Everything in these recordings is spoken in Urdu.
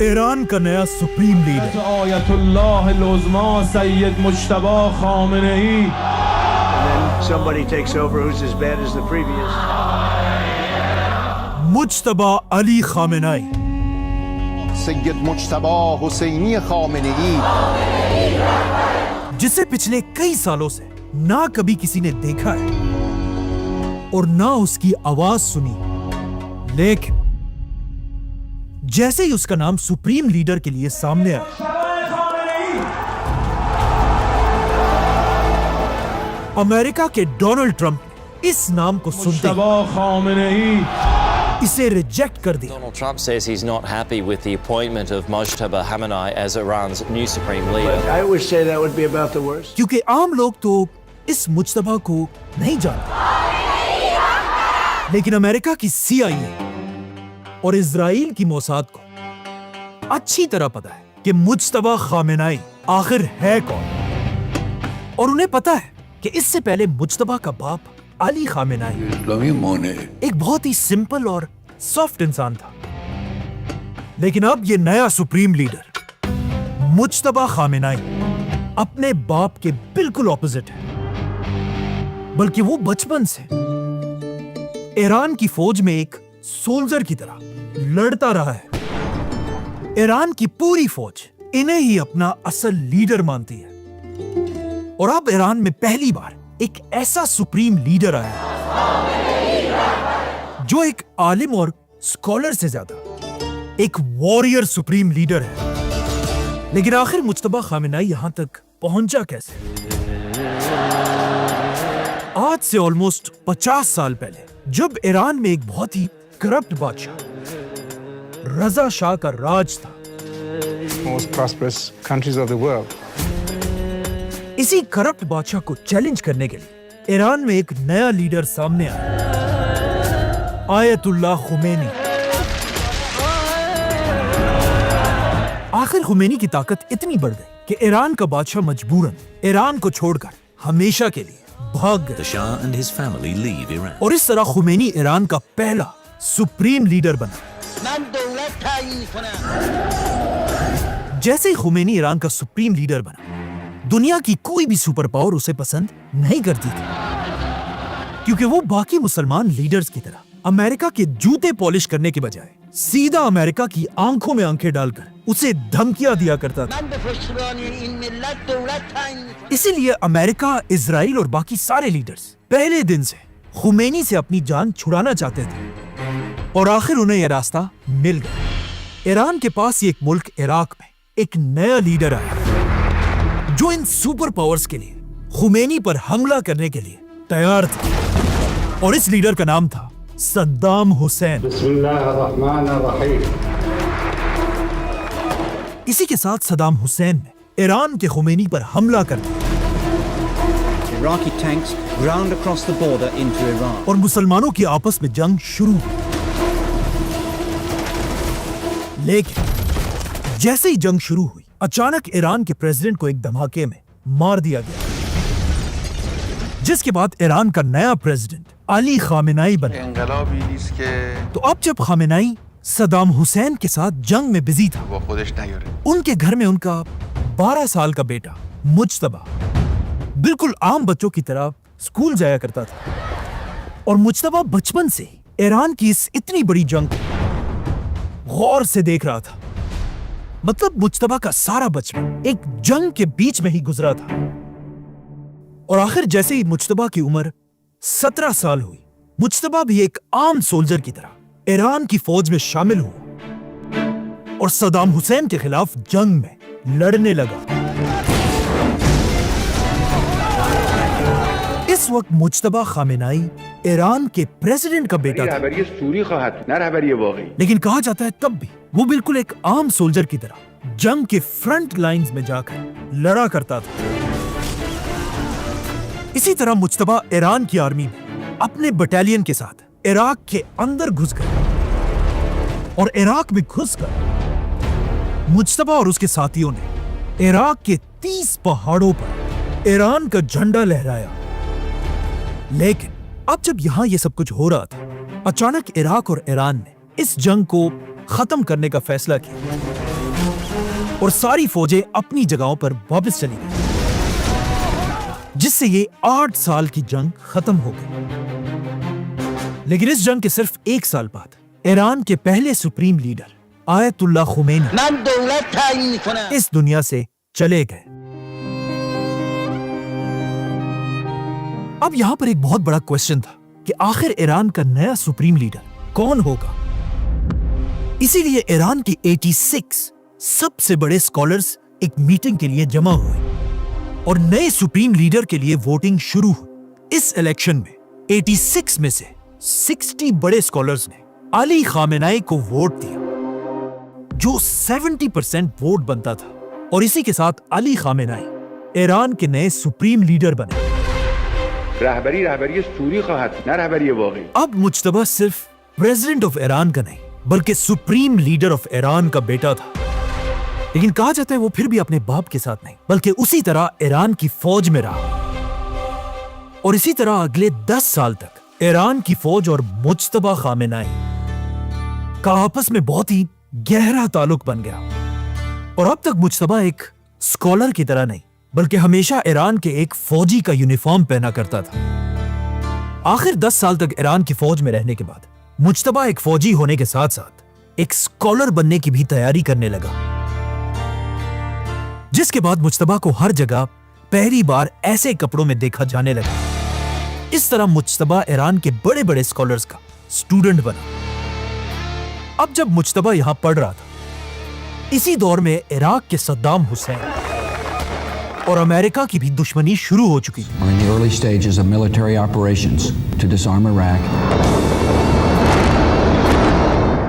ایران کا نیا سپریم لیڈر آیت اللہ العظمی سید مجتبی خامنہ ای. Somebody takes over who's as bad as the previous. Mujtaba علی خامنہ ای. سید مجتبی حسینی خامنہ ای، جسے پچھلے کئی سالوں سے نہ کبھی کسی نے دیکھا ہے اور نہ اس کی آواز سنی، لیکن جیسے ہی اس کا نام سپریم لیڈر کے لیے سامنے آیا، امریکہ کے ڈونلڈ ٹرمپ نے اس نام کو سنتے مجتبی خامنہ ای. اسے ریجیکٹ کر دیا. Donald Trump says he's not happy with the appointment of Mojtaba Khamenei as Iran's new supreme leader. I would say that would be about the worst. کیونکہ عام لوگ تو اس مجتبی کو نہیں جانتے، لیکن امریکہ کی CIA اور اسرائیل کی موساد کو اچھی طرح پتا ہے کہ مجتبی خامنہ ای آخر ہے کون، اور انہیں پتا ہے کہ اس سے پہلے مجتبی کا باپ علی خامنہ ای ایک بہت ہی سمپل اور سافٹ انسان تھا، لیکن اب یہ نیا سپریم لیڈر مجتبی خامنہ ای اپنے باپ کے بالکل اپوزٹ ہے، بلکہ وہ بچپن سے ایران کی فوج میں ایک سولجر کی طرح لڑتا رہا ہے. ایران کی پوری فوج انہیں ہی اپنا اصل لیڈر مانتی ہے، اور اب ایران میں پہلی بار ایک ایسا سپریم لیڈر آیا ہے جو ایک عالم اور اسکالر سے زیادہ ایک واریر سپریم لیڈر ہے. لیکن آخر مجتبی خامنہ ای یہاں تک پہنچا کیسے؟ آج سے آلموسٹ 50 سال پہلے جب ایران میں ایک بہت ہی کرپٹ بادشاہ رضا شاہ کا راج تھا، most prosperous countries of the world. اسی کرپٹ بادشاہ کو چیلنج کرنے کے لیے ایران میں ایک نیا لیڈر سامنے آیا، آیت اللہ خمینی. آخر خمینی کی طاقت اتنی بڑھ گئی کہ ایران کا بادشاہ مجبوراً ایران کو چھوڑ کر ہمیشہ کے لیے بھاگ گئے. The Shah and his family leave Iran. اور اس طرح خمینی ایران کا پہلا سپریم لیڈر بنا. جیسے ہی خمینی ایران کا سپریم لیڈر بنا، دنیا کی کوئی بھی سپر پاور اسے پسند نہیں کرتی تھی، کیونکہ وہ باقی مسلمان لیڈرز کی طرح امریکہ کے جوتے پالش کرنے کے بجائے سیدھا امریکہ کی آنکھوں میں آنکھیں ڈال کر اسے دھمکیاں دیا کرتا تھا. اسی لیے امریکہ، اسرائیل اور باقی سارے لیڈرز پہلے دن سے خمینی سے اپنی جان چھڑانا چاہتے تھے، اور آخر انہیں یہ راستہ مل گیا. ایران کے پاس ایک ملک عراق میں ایک نیا لیڈر آیا جو ان سپر پاورز کے لیے خمینی پر حملہ کرنے کے لیے تیار تھا، اور اس لیڈر کا نام تھا صدام حسین. بسم اللہ الرحمن الرحیم. اسی کے ساتھ صدام حسین نے ایران کے خمینی پر حملہ کر دیا Iraqi tanks ground across the border into Iran. اور مسلمانوں کی آپس میں جنگ شروع ہوئی. لیکن جیسے ہی جنگ شروع ہوئی، اچانک ایران کے پریزیڈنٹ کو ایک دھماکے میں مار دیا گیا، جس کے بعد ایران کا نیا پریزیڈنٹ علی خامنہ ای بنا. تو اب جب خامنہ ای صدام حسین کے ساتھ جنگ میں بزی تھا، ان کے گھر میں ان کا 12 سال کا بیٹا مجتبی بالکل عام بچوں کی طرح اسکول جایا کرتا تھا، اور مجتبی بچپن سے ایران کی اس اتنی بڑی جنگ کو غور سے دیکھ رہا تھا. مطلب مجتبی کا سارا بچپن ایک جنگ کے بیچ میں ہی گزرا تھا. اور آخر جیسے ہی مجتبی کی عمر 17 سال ہوئی، مجتبی بھی ایک عام سولجر کی طرح ایران کی فوج میں شامل ہوا اور صدام حسین کے خلاف جنگ میں لڑنے لگا. اس وقت مجتبی خامنہ ای ایران کے پریزیڈنٹ کا بیٹا تھا، لیکن کہا جاتا ہے تب بھی وہ بالکل ایک عام سولجر کی طرح جنگ کے فرنٹ لائنز میں جا کر لڑا کرتا تھا. اسی طرح مجتبی ایران کی آرمی میں اپنے بٹالین کے ساتھ عراق کے اندر گھس گئے، اور عراق میں گھس کر مجتبی اور اس کے ساتھیوں نے عراق کے 30 پہاڑوں پر ایران کا جھنڈا لہرایا. لیکن اب جب یہاں یہ سب کچھ ہو رہا تھا، اچانک عراق اور ایران نے اس جنگ کو ختم کرنے کا فیصلہ کیا اور ساری فوجیں اپنی جگہوں پر واپس چلی گئی، جس سے یہ 8 سال کی جنگ ختم ہو گئی۔ لیکن اس جنگ کے صرف 1 سال بعد ایران کے پہلے سپریم لیڈر آیت اللہ خمینی اس دنیا سے چلے گئے۔ اب یہاں پر ایک بہت بڑا کویسچن تھا کہ آخر ایران کا نیا سپریم لیڈر کون ہوگا؟ اسی لیے ایران کی 86 سب سے بڑے اسکالرز ایک میٹنگ کے لیے جمع ہوئے اور نئے سپریم لیڈر کے لیے ووٹنگ شروع ہوئی۔ اس الیکشن میں 86 میں سے 60 بڑے اسکالرز نے علی خامنہئی کو ووٹ دیا، جو 70% ووٹ بنتا تھا، اور اسی کے ساتھ علی خامنہئی ایران کے نئے سپریم لیڈر بنے۔ رهبری سوری خواهد نه رهبری واقعی. اب مجتبی صرف پریزیڈنٹ آف ایران کا نہیں بلکہ سپریم لیڈر آف ایران کا بیٹا تھا، لیکن کہا جاتا ہے وہ پھر بھی اپنے باپ کے ساتھ نہیں بلکہ اسی طرح ایران کی فوج میں رہا، اور اسی طرح اگلے 10 سال تک ایران کی فوج اور مجتبی خامنہئی کا آپس میں بہت ہی گہرا تعلق بن گیا، اور اب تک مجتبی ایک اسکالر کی طرح نہیں بلکہ ہمیشہ ایران کے ایک فوجی کا یونیفارم پہنا کرتا تھا۔ آخر 10 سال تک ایران کی فوج میں رہنے کے بعد مجتبی ایک فوجی ہونے کے ساتھ ساتھ ایک اسکالر بننے کی بھی تیاری کرنے لگا، جس کے بعد مجتبی کو ہر جگہ پہلی بار ایسے کپڑوں میں دیکھا جانے لگا۔ اس طرح مجتبی ایران کے بڑے بڑے اسکالرز کا اسٹوڈنٹ بنا۔ اب جب مجتبی یہاں پڑھ رہا تھا، اسی دور میں عراق کے صدام حسین اور امریکہ کی بھی دشمنی شروع ہو چکی تھی۔ We're in the early stages of military operations to disarm Iraq.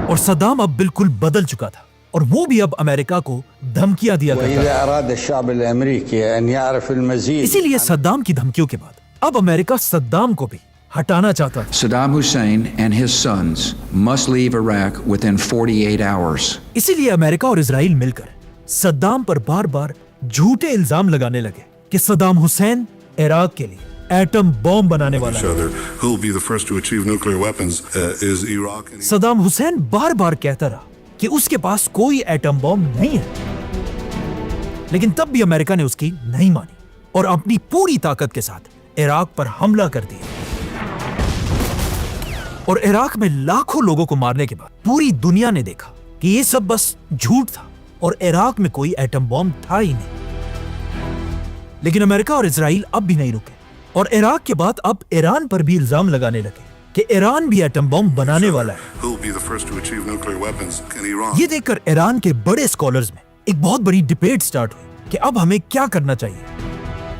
اور صدام اب بالکل بدل چکا تھا، اور وہ بھی اب امریکہ کو دھمکیاں دیا کرتا وإذا تھا۔ أراد الشعب الأمريكي أن يعرف المزيد اسی لیے صدام کی دھمکیوں کے بعد اب امریکہ صدام کو بھی ہٹانا چاہتا تھا۔ Saddam Hussein and his sons must leave Iraq within 48 hours. اسی لیے امریکہ اور اسرائیل مل کر صدام پر بار بار جھوٹے الزام لگانے لگے کہ صدام حسین عراق کے لیے ایٹم بم بنانے والا ہے۔ صدام حسین بار بار کہتا رہا کہ اس کے پاس کوئی ایٹم بم نہیں ہے، لیکن تب بھی امریکہ نے اس کی نہیں مانی اور اپنی پوری طاقت کے ساتھ عراق پر حملہ کر دیا، اور عراق میں لاکھوں لوگوں کو مارنے کے بعد پوری دنیا نے دیکھا کہ یہ سب بس جھوٹ تھا اور عراق میں کوئی ایٹم بم تھا ہی نہیں۔ لیکن امریکہ اور اسرائیل اب بھی نہیں رکے، اور عراق کے بعد اب ایران پر بھی الزام لگانے لگے کہ ایران بھی ایٹم بم بنانے والا ہے۔ یہ دیکھ کر ایران کے بڑے اسکالرز میں ایک بہت بڑی ڈیبیٹ سٹارٹ ہوئی کہ اب ہمیں کیا کرنا چاہیے۔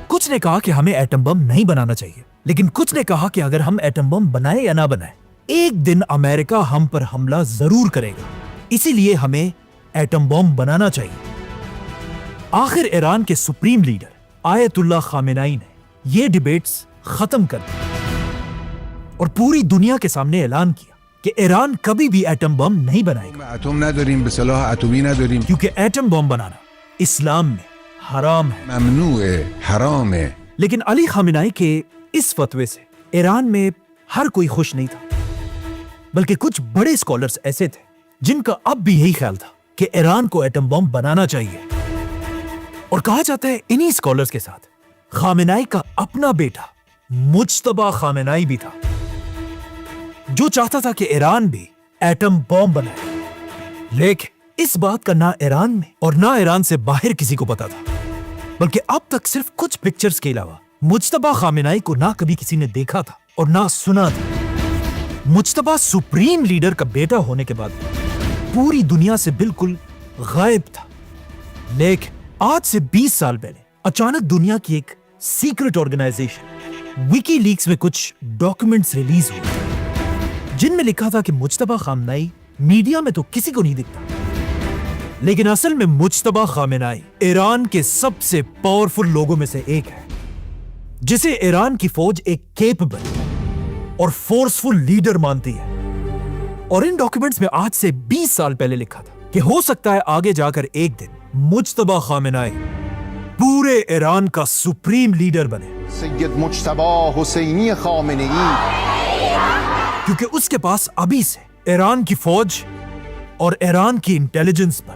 کچھ نے کہا کہ ہمیں ایٹم بم نہیں بنانا چاہیے، لیکن کچھ نے کہا کہ اگر ہم ایٹم بم بنائیں یا نہ بنائیں، ایک دن امریکہ ہم پر حملہ ضرور کرے گا، اسی لیے ہمیں ایٹم بم بنانا چاہیے۔ آخر ایران کے سپریم لیڈر آیت اللہ خامنہئی نے یہ ڈیبیٹس ختم کر دی اور پوری دنیا کے سامنے اعلان کیا کہ ایران کبھی بھی ایٹم بم نہیں بنائے گا، کیونکہ ایٹم بم بنانا اسلام میں حرام ہے، ممنوع ہے، حرام ہے۔ لیکن علی خامنہئی کے اس فتوے سے ایران میں ہر کوئی خوش نہیں تھا، بلکہ کچھ بڑے اسکالرز ایسے تھے جن کا اب بھی یہی خیال تھا کہ ایران کو ایٹم بم بنانا چاہیے۔ اور کہا جاتا ہے انہی اسکالرز کے ساتھ خامنہئی کا اپنا بیٹا مجتبی خامنہئی بھی تھا، جو چاہتا تھا کہ ایران بھی ایٹم بم بنائے، لیکن اس بات کا نہ ایران میں اور نہ ایران سے باہر کسی کو پتا تھا، بلکہ اب تک صرف کچھ پکچرز کے علاوہ مجتبی خامنہئی کو نہ کبھی کسی نے دیکھا تھا اور نہ سنا تھا۔ مجتبی سپریم لیڈر کا بیٹا ہونے کے بعد پوری دنیا سے بالکل غائب تھا، لیکن آج سے 20 سال پہلے اچانک دنیا کی ایک سیکرٹ آرگنائزیشن وکی لیکس میں کچھ ڈاکیومنٹس ریلیز ہوئے جن میں لکھا تھا کہ مجتبی خامنہئی میڈیا میں تو کسی کو نہیں دکھتا، لیکن اصل میں مجتبی خامنہئی ایران کے سب سے پاورفل لوگوں میں سے ایک ہے، جسے ایران کی فوج ایک کیپبل اور فورسفل لیڈر مانتی ہے۔ اور ان ڈاکیومنٹس میں آج سے 20 سال پہلے لکھا تھا کہ ہو سکتا ہے آگے جا کر ایک دن مجتبی خامنہئی پورے ایران کا سپریم لیڈر بنے، سید مجتبی حسینی خامنہئی، کیونکہ اس کے پاس ابھی سے ایران کی فوج اور ایران کی انٹیلیجنس پر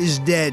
is dead.